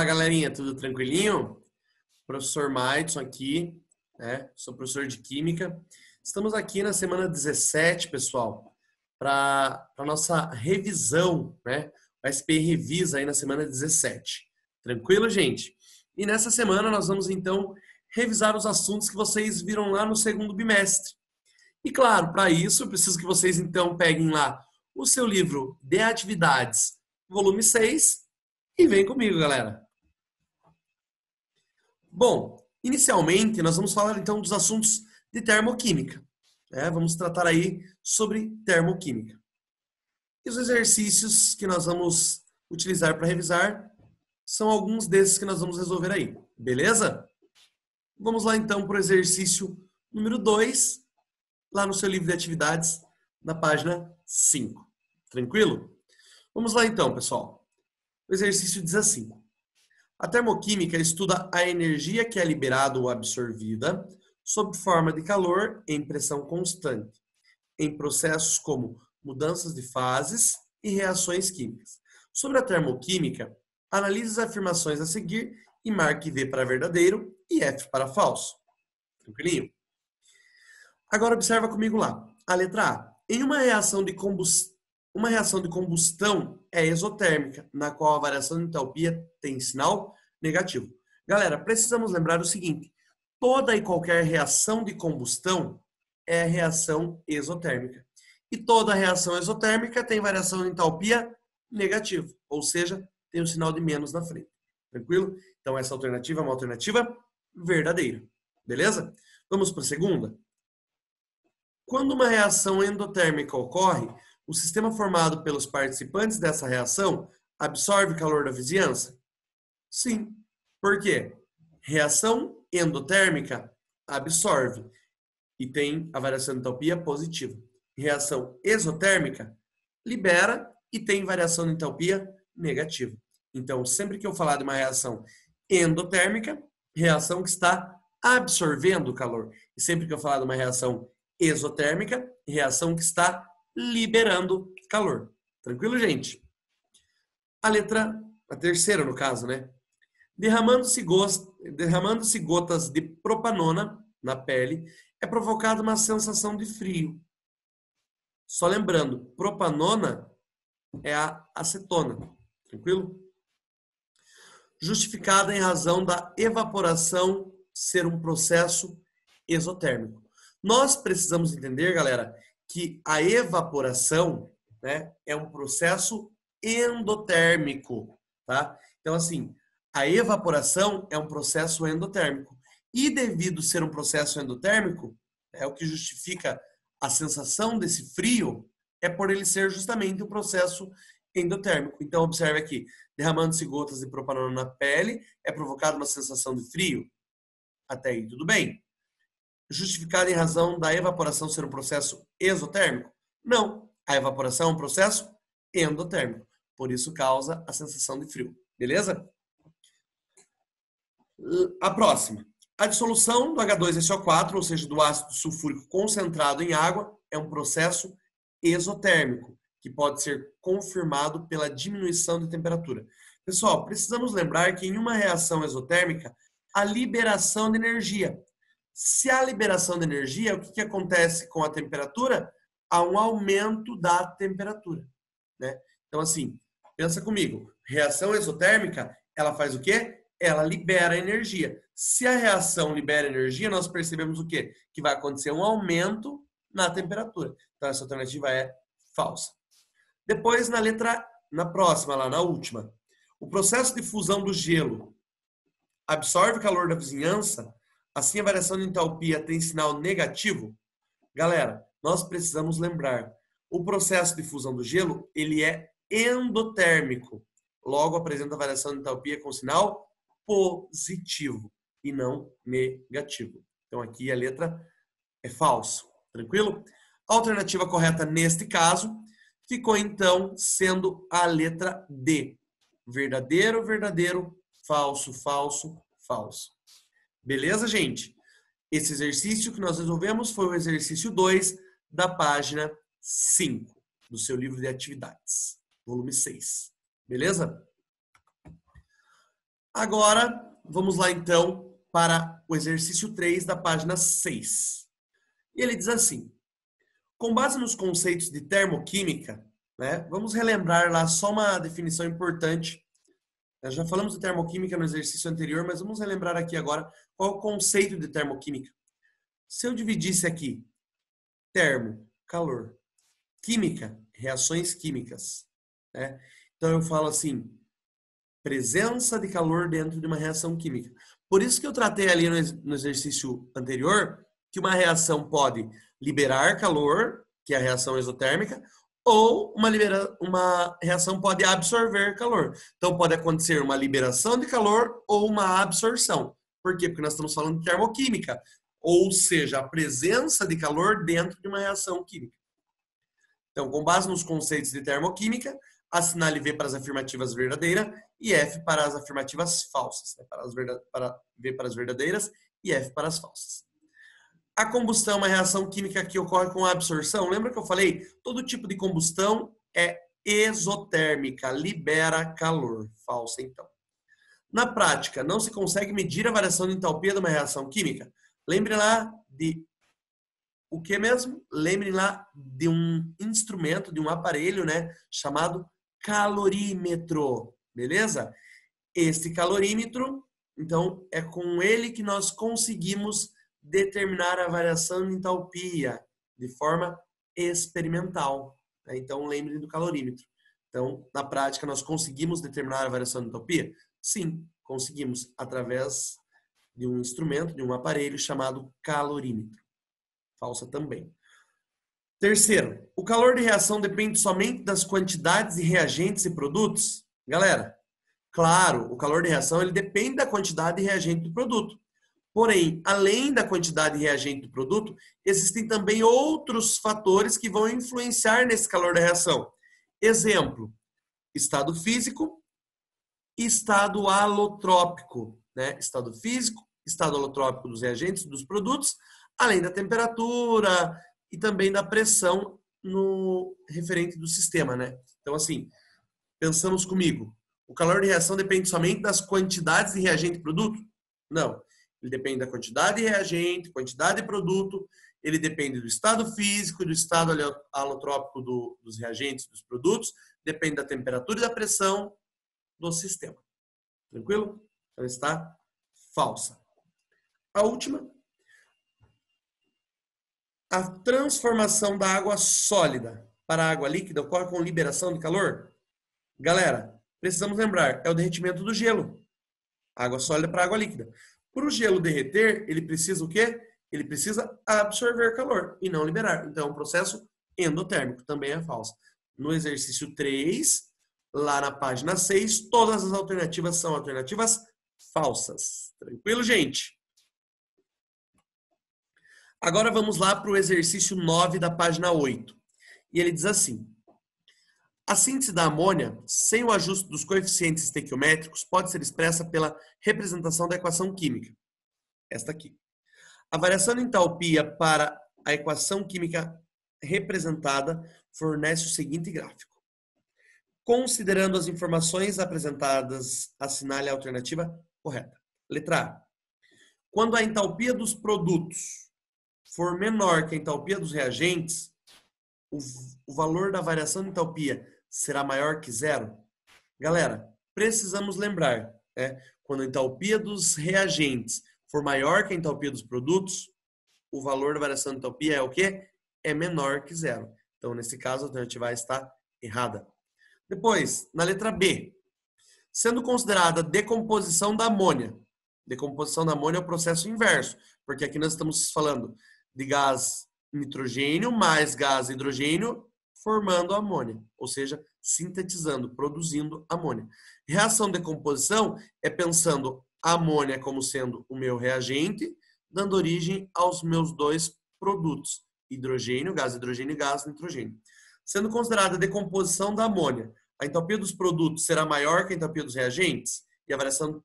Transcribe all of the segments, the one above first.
galerinha, tudo tranquilinho? Professor Maidson aqui, né? Sou professor de Química. Estamos aqui na semana 17, pessoal, para a nossa revisão, né? O SP Revisa aí na semana 17. Tranquilo, gente? E nessa semana nós vamos, então, revisar os assuntos que vocês viram lá no segundo bimestre. E, claro, para isso, eu preciso que vocês, então, peguem lá o seu livro de atividades, volume 6, e vem comigo, galera. Bom, inicialmente nós vamos falar então dos assuntos de termoquímica. Vamos tratar aí sobre termoquímica. E os exercícios que nós vamos utilizar para revisar são alguns desses que nós vamos resolver aí, beleza? Vamos lá então para o exercício número 2, lá no seu livro de atividades, na página 5. Tranquilo? Vamos lá então, pessoal. O exercício diz assim: a termoquímica estuda a energia que é liberada ou absorvida sob forma de calor em pressão constante, em processos como mudanças de fases e reações químicas. Sobre a termoquímica, analise as afirmações a seguir e marque V para verdadeiro e F para falso. Tranquilinho? Agora observa comigo lá. A letra A. Em uma reação de combustão é exotérmica, na qual a variação de entalpia tem sinal negativo. Galera, precisamos lembrar o seguinte: toda e qualquer reação de combustão é reação exotérmica. E toda reação exotérmica tem variação de entalpia negativa, ou seja, tem um sinal de menos na frente. Tranquilo? Então essa alternativa é uma alternativa verdadeira. Beleza? Vamos para a segunda. Quando uma reação endotérmica ocorre, o sistema formado pelos participantes dessa reação absorve calor da vizinhança? Sim. Por quê? Reação endotérmica absorve e tem a variação de entalpia positiva. Reação exotérmica libera e tem variação de entalpia negativa. Então, sempre que eu falar de uma reação endotérmica, reação que está absorvendo o calor. E sempre que eu falar de uma reação exotérmica, reação que está liberando calor. Tranquilo, gente? A terceira no caso, né? Derramando-se gotas de propanona na pele, é provocada uma sensação de frio. Só lembrando, propanona é a acetona. Tranquilo? Justificada em razão da evaporação ser um processo exotérmico. Nós precisamos entender, galera, que a evaporação, né, é um processo endotérmico, tá? Então, assim, a evaporação é um processo endotérmico. E devido ser um processo endotérmico, o que justifica a sensação desse frio é por ele ser justamente um processo endotérmico. Então, observe aqui, derramando-se gotas de propanona na pele, é provocada uma sensação de frio. Até aí, tudo bem. Justificada em razão da evaporação ser um processo exotérmico? Não. A evaporação é um processo endotérmico. Por isso causa a sensação de frio. Beleza? A próxima. A dissolução do H2SO4, ou seja, do ácido sulfúrico concentrado em água, é um processo exotérmico, que pode ser confirmado pela diminuição de temperatura. Pessoal, precisamos lembrar que em uma reação exotérmica, a liberação de energia. Se há liberação de energia, o que acontece com a temperatura? Há um aumento da temperatura, né? Então, assim, pensa comigo. Reação exotérmica, ela faz o quê? Ela libera energia. Se a reação libera energia, nós percebemos o quê? Que vai acontecer um aumento na temperatura. Então, essa alternativa é falsa. Depois, na próxima, lá na última. O processo de fusão do gelo absorve o calor da vizinhança, assim a variação de entalpia tem sinal negativo? Galera, nós precisamos lembrar, o processo de fusão do gelo, ele é endotérmico. Logo, apresenta variação de entalpia com sinal positivo e não negativo. Então, aqui a letra é falso. Tranquilo? A alternativa correta neste caso ficou, então, sendo a letra D. Verdadeiro, verdadeiro, falso, falso, falso. Beleza, gente? Esse exercício que nós resolvemos foi o exercício 2 da página 5 do seu livro de atividades, volume 6. Beleza? Agora, vamos lá então para o exercício 3 da página 6. E ele diz assim: com base nos conceitos de termoquímica, né, vamos relembrar lá só uma definição importante. Nós já falamos de termoquímica no exercício anterior, mas vamos relembrar aqui agora qual é o conceito de termoquímica. Se eu dividisse aqui termo, calor, química, reações químicas, né? Então eu falo assim, presença de calor dentro de uma reação química. Por isso que eu tratei ali no exercício anterior que uma reação pode liberar calor, que é a reação exotérmica, ou uma reação pode absorver calor. Então pode acontecer uma liberação de calor ou uma absorção. Por quê? Porque nós estamos falando de termoquímica, ou seja, a presença de calor dentro de uma reação química. Então, com base nos conceitos de termoquímica, assinale V para as afirmativas verdadeiras e F para as afirmativas falsas. Né? V para as verdadeiras e F para as falsas. A combustão é uma reação química que ocorre com a absorção. Lembra que eu falei? Todo tipo de combustão é exotérmica, libera calor. Falsa, então. Na prática, não se consegue medir a variação de entalpia de uma reação química. Lembre lá de o que mesmo? Lembre lá de um instrumento, de um aparelho, né, chamado calorímetro, beleza? Este calorímetro, então, é com ele que nós conseguimos determinar a variação de entalpia de forma experimental. Né? Então, lembre do calorímetro. Então, na prática, nós conseguimos determinar a variação de entalpia? Sim, conseguimos, através de um instrumento, de um aparelho chamado calorímetro. Falsa também. Terceiro, o calor de reação depende somente das quantidades de reagentes e produtos? Galera, claro, o calor de reação ele depende da quantidade de reagente do produto. Porém, além da quantidade de reagente do produto, existem também outros fatores que vão influenciar nesse calor da reação. Exemplo, estado físico e estado alotrópico. Né? Estado físico, estado alotrópico dos reagentes, dos produtos, além da temperatura e também da pressão no referente do sistema, né? Então, assim, pensamos comigo, o calor de reação depende somente das quantidades de reagente e produto? Não. Ele depende da quantidade de reagente, quantidade de produto, ele depende do estado físico, do estado alotrópico dos reagentes, dos produtos, depende da temperatura e da pressão do sistema. Tranquilo? Então, está falsa. A última. A transformação da água sólida para água líquida ocorre com liberação de calor? Galera, precisamos lembrar, é o derretimento do gelo. Água sólida para água líquida. Para o gelo derreter, ele precisa o quê? Ele precisa absorver calor e não liberar. Então, é um processo endotérmico, também é falso. No exercício 3, lá na página 6, todas as alternativas são alternativas falsas. Tranquilo, gente? Agora vamos lá para o exercício 9 da página 8. E ele diz assim: a síntese da amônia, sem o ajuste dos coeficientes estequiométricos, pode ser expressa pela representação da equação química. Esta aqui. A variação de entalpia para a equação química representada fornece o seguinte gráfico. Considerando as informações apresentadas, assinale a alternativa correta. Letra A. Quando a entalpia dos produtos for menor que a entalpia dos reagentes, o valor da variação de entalpia será maior que zero? Galera, precisamos lembrar, né? Quando a entalpia dos reagentes for maior que a entalpia dos produtos, o valor da variação de entalpia é o quê? É menor que zero. Então, nesse caso, a alternativa A está errada. Depois, na letra B, sendo considerada a decomposição da amônia. Decomposição da amônia é o processo inverso, porque aqui nós estamos falando de gás nitrogênio mais gás hidrogênio formando amônia, ou seja, sintetizando, produzindo amônia. Reação de decomposição é pensando a amônia como sendo o meu reagente, dando origem aos meus dois produtos, hidrogênio e gás nitrogênio. Sendo considerada a decomposição da amônia, a entalpia dos produtos será maior que a entalpia dos reagentes e a variação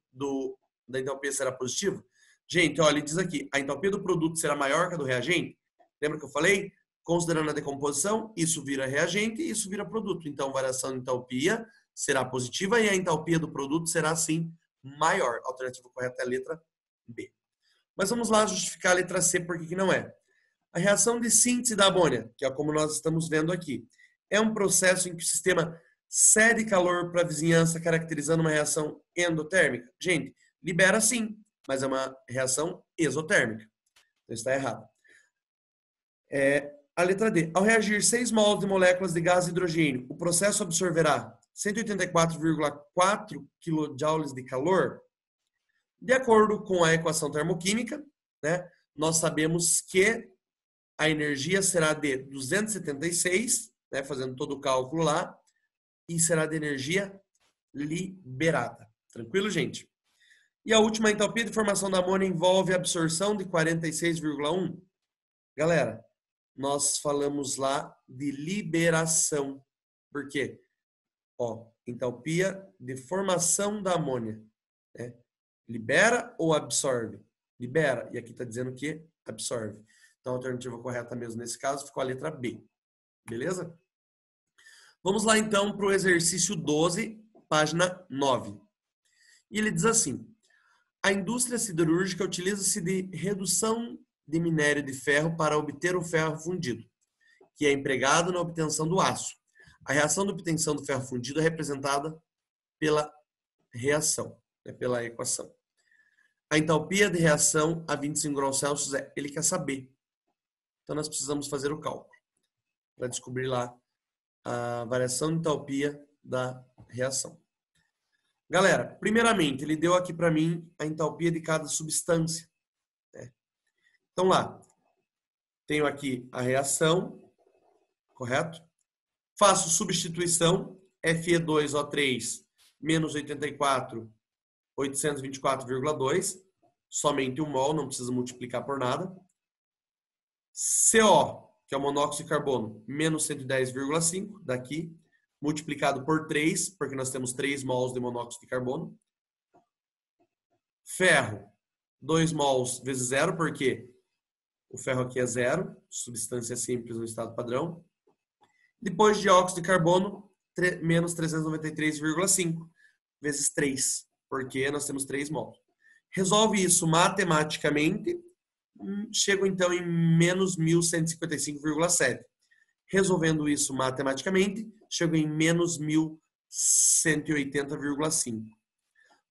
da entalpia será positiva? Gente, olha, ele diz aqui, a entalpia do produto será maior que a do reagente? Lembra que eu falei? Considerando a decomposição, isso vira reagente e isso vira produto. Então, a variação de entalpia será positiva e a entalpia do produto será, sim, maior. A alternativa correta é a letra B. Mas vamos lá justificar a letra C, por que não é. A reação de síntese da amônia, que é como nós estamos vendo aqui, é um processo em que o sistema cede calor para a vizinhança, caracterizando uma reação endotérmica. Gente, libera sim, mas é uma reação exotérmica. Então está errado. A letra D. Ao reagir 6 mols de moléculas de gás hidrogênio, o processo absorverá 184,4 kJ de calor. De acordo com a equação termoquímica, né, nós sabemos que a energia será de 276, né, fazendo todo o cálculo lá, e será de energia liberada. Tranquilo, gente? E a última, a entalpia de formação da amônia envolve a absorção de 46,1. Galera, nós falamos lá de liberação. Por quê? Entalpia de formação da amônia. Né? Libera ou absorve? Libera. E aqui está dizendo que absorve. Então, a alternativa correta mesmo nesse caso ficou a letra B. Beleza? Vamos lá, então, para o exercício 12, página 9. E ele diz assim: a indústria siderúrgica utiliza-se de redução de minério de ferro para obter o ferro fundido, que é empregado na obtenção do aço. A reação de obtenção do ferro fundido é representada pela reação, pela equação. A entalpia de reação a 25 graus Celsius ele quer saber. Então, nós precisamos fazer o cálculo para descobrir lá a variação de entalpia da reação. Galera, primeiramente, ele deu aqui para mim a entalpia de cada substância. Né? Então, lá, tenho aqui a reação, correto? Faço substituição, Fe2O3 menos 84, 824,2, somente 1 mol, não precisa multiplicar por nada. CO, que é o monóxido de carbono, menos 110,5, daqui, multiplicado por 3, porque nós temos 3 mols de monóxido de carbono. Ferro, 2 mols vezes 0, porque o ferro aqui é 0, substância simples no estado padrão. Depois, dióxido de carbono, menos 393,5, vezes 3, porque nós temos 3 mols. Resolve isso matematicamente, chego então em menos 1155,7. Resolvendo isso matematicamente, chego em menos 1180,5.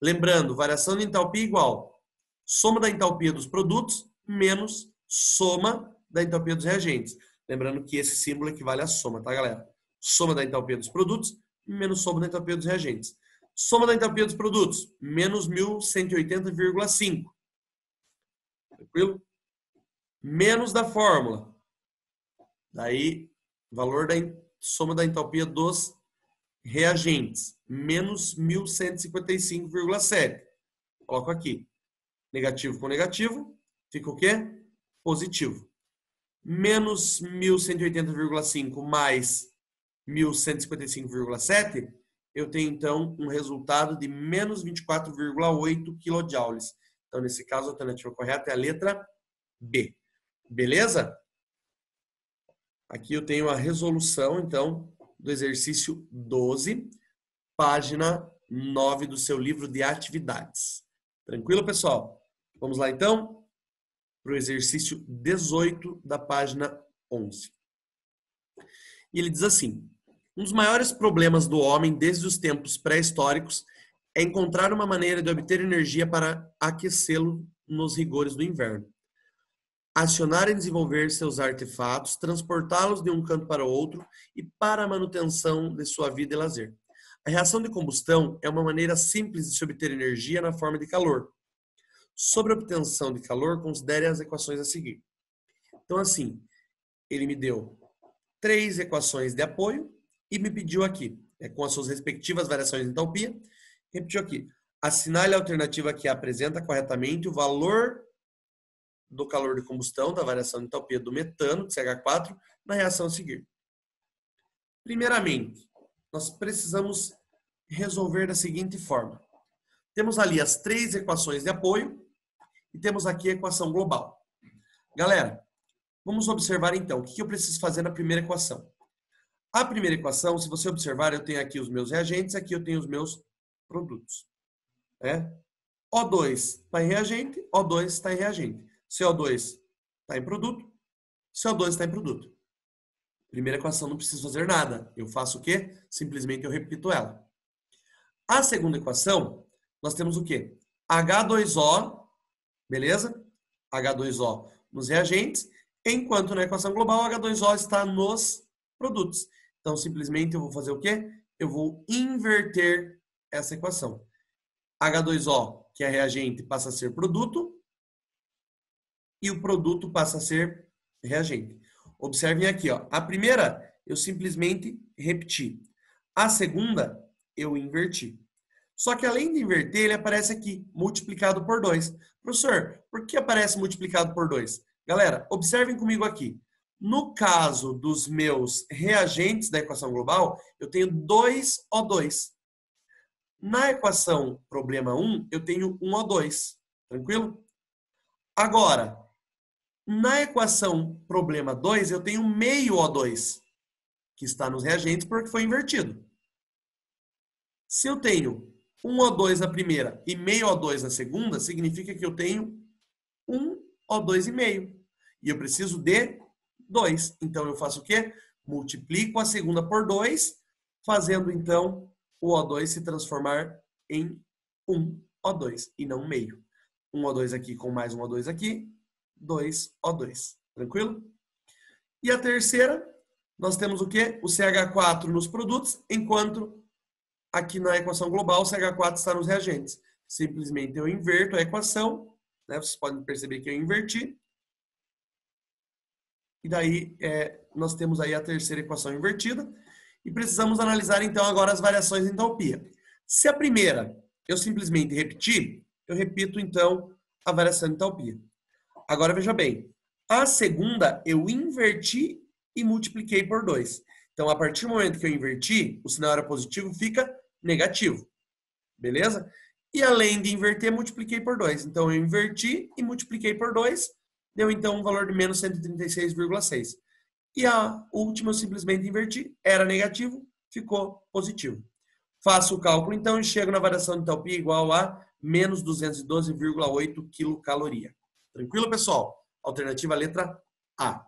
Lembrando, variação de entalpia igual soma da entalpia dos produtos menos soma da entalpia dos reagentes. Lembrando que esse símbolo equivale à soma, tá, galera? Soma da entalpia dos produtos menos soma da entalpia dos reagentes. Soma da entalpia dos produtos, menos 1180,5. Tranquilo? Menos da fórmula. Daí, valor da soma da entalpia dos reagentes, menos 1155,7. Coloco aqui. Negativo com negativo, fica o quê? Positivo. Menos 1180,5 mais 1155,7, eu tenho, então, um resultado de menos 24,8 kJ. Então, nesse caso, a alternativa correta é a letra B. Beleza? Aqui eu tenho a resolução, então, do exercício 12, página 9 do seu livro de atividades. Tranquilo, pessoal? Vamos lá, então, para o exercício 18 da página 11. E ele diz assim: um dos maiores problemas do homem desde os tempos pré-históricos é encontrar uma maneira de obter energia para aquecê-lo nos rigores do inverno. Acionar e desenvolver seus artefatos, transportá-los de um canto para o outro e para a manutenção de sua vida e lazer. A reação de combustão é uma maneira simples de se obter energia na forma de calor. Sobre a obtenção de calor, considere as equações a seguir. Então, assim, ele me deu 3 equações de apoio e me pediu aqui, com as suas respectivas variações de entalpia, repetiu aqui. Assinale a alternativa que apresenta corretamente o valor do calor de combustão, da variação de entalpia do metano, de CH4, na reação a seguir. Primeiramente, nós precisamos resolver da seguinte forma. Temos ali as 3 equações de apoio e temos aqui a equação global. Galera, vamos observar então o que eu preciso fazer na primeira equação. A primeira equação, se você observar, eu tenho aqui os meus reagentes, aqui eu tenho os meus produtos. né? O2 está em reagente, O2 está em reagente. CO2 está em produto, CO2 está em produto. Primeira equação, não preciso fazer nada. Eu faço o quê? Simplesmente eu repito ela. A segunda equação, nós temos o quê? H2O, beleza? H2O nos reagentes, enquanto na equação global H2O está nos produtos. Então, simplesmente eu vou fazer o quê? Eu vou inverter essa equação. H2O, que é reagente, passa a ser produto, e o produto passa a ser reagente. Observem aqui, ó. A primeira, eu simplesmente repeti. A segunda, eu inverti. Só que além de inverter, ele aparece aqui, multiplicado por 2. Professor, por que aparece multiplicado por 2? Galera, observem comigo aqui. No caso dos meus reagentes da equação global, eu tenho 2O2. Na equação problema 1, eu tenho 1O2. Tranquilo? Agora, na equação problema 2, eu tenho meio O2, que está nos reagentes porque foi invertido. Se eu tenho 1O2 na primeira e meio O2 na segunda, significa que eu tenho 1O2,5. E eu preciso de 2. Então, eu faço o quê? Multiplico a segunda por 2, fazendo, então, o O2 se transformar em 1O2 e não meio. 1O2 aqui com mais 1O2 aqui, 2O2. Tranquilo? E a terceira, nós temos o quê? O CH4 nos produtos, enquanto aqui na equação global o CH4 está nos reagentes. Simplesmente eu inverto a equação, né? Vocês podem perceber que eu inverti. E daí nós temos aí a terceira equação invertida. E precisamos analisar então agora as variações de entalpia. Se a primeira eu simplesmente repetir, eu repito então a variação de entalpia. Agora veja bem, a segunda eu inverti e multipliquei por 2. Então, a partir do momento que eu inverti, o sinal era positivo, fica negativo. Beleza? E além de inverter, multipliquei por 2. Então, eu inverti e multipliquei por 2, deu então um valor de menos 136,6. E a última eu simplesmente inverti, era negativo, ficou positivo. Faço o cálculo então e chego na variação de entalpia igual a menos 212,8 quilocaloria. Tranquilo, pessoal? Alternativa letra A.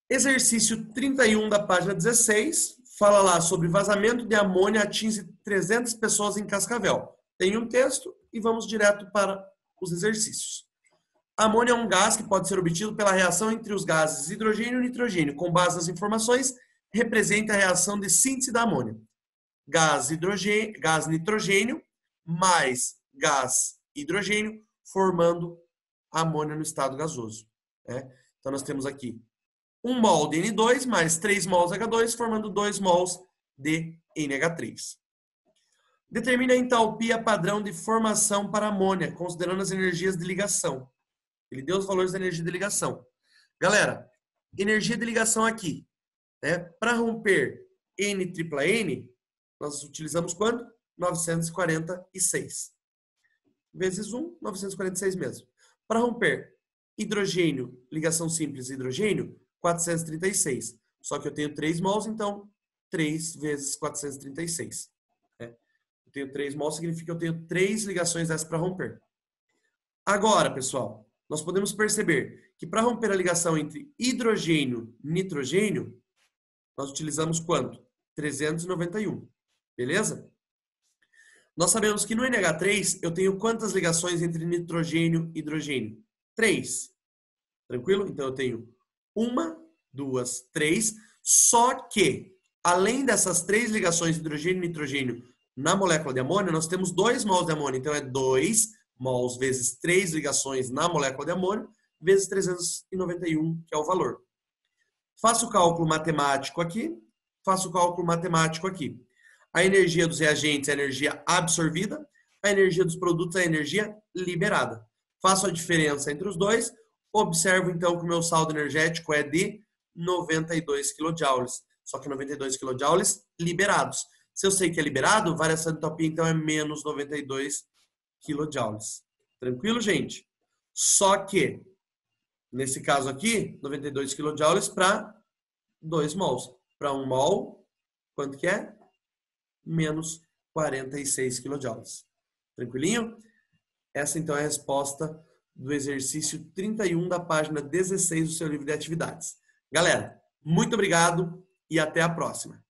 Exercício 31 da página 16, fala lá sobre vazamento de amônia atinge 300 pessoas em Cascavel. Tem um texto e vamos direto para os exercícios. A amônia é um gás que pode ser obtido pela reação entre os gases hidrogênio e nitrogênio. Com base nas informações, representa a reação de síntese da amônia. Gás nitrogênio mais gás hidrogênio formando amônia no estado gasoso. Né? Então, nós temos aqui 1 mol de N2 mais 3 mols H2, formando 2 mols de NH3. Determina a entalpia padrão de formação para amônia, considerando as energias de ligação. Ele deu os valores da energia de ligação. Galera, energia de ligação aqui. Né? Para romper N tripla N, nós utilizamos quanto? 946. Vezes 1, 946 mesmo. Para romper hidrogênio, ligação simples hidrogênio, 436. Só que eu tenho 3 mols, então 3 vezes 436. Né? Eu tenho 3 mols, significa que eu tenho 3 ligações dessas para romper. Agora, pessoal, nós podemos perceber que para romper a ligação entre hidrogênio e nitrogênio, nós utilizamos quanto? 391. Beleza? Nós sabemos que no NH3 eu tenho quantas ligações entre nitrogênio e hidrogênio? 3. Tranquilo? Então eu tenho 1, 2, 3. Só que, além dessas 3 ligações de hidrogênio e nitrogênio na molécula de amônia, nós temos 2 mols de amônia. Então é 2 mols vezes 3 ligações na molécula de amônia, vezes 391, que é o valor. Faço o cálculo matemático aqui, faço o cálculo matemático aqui. A energia dos reagentes é a energia absorvida, a energia dos produtos é a energia liberada. Faço a diferença entre os dois, observo então que o meu saldo energético é de 92 kJ. Só que 92 kJ liberados. Se eu sei que é liberado, variação de entalpia então é menos 92 kJ. Tranquilo, gente? Só que, nesse caso aqui, 92 kJ para 2 mols. Para 1 mol, quanto que é? Menos 46 kJ. Tranquilinho? Essa, então, é a resposta do exercício 31 da página 16 do seu livro de atividades. Galera, muito obrigado e até a próxima.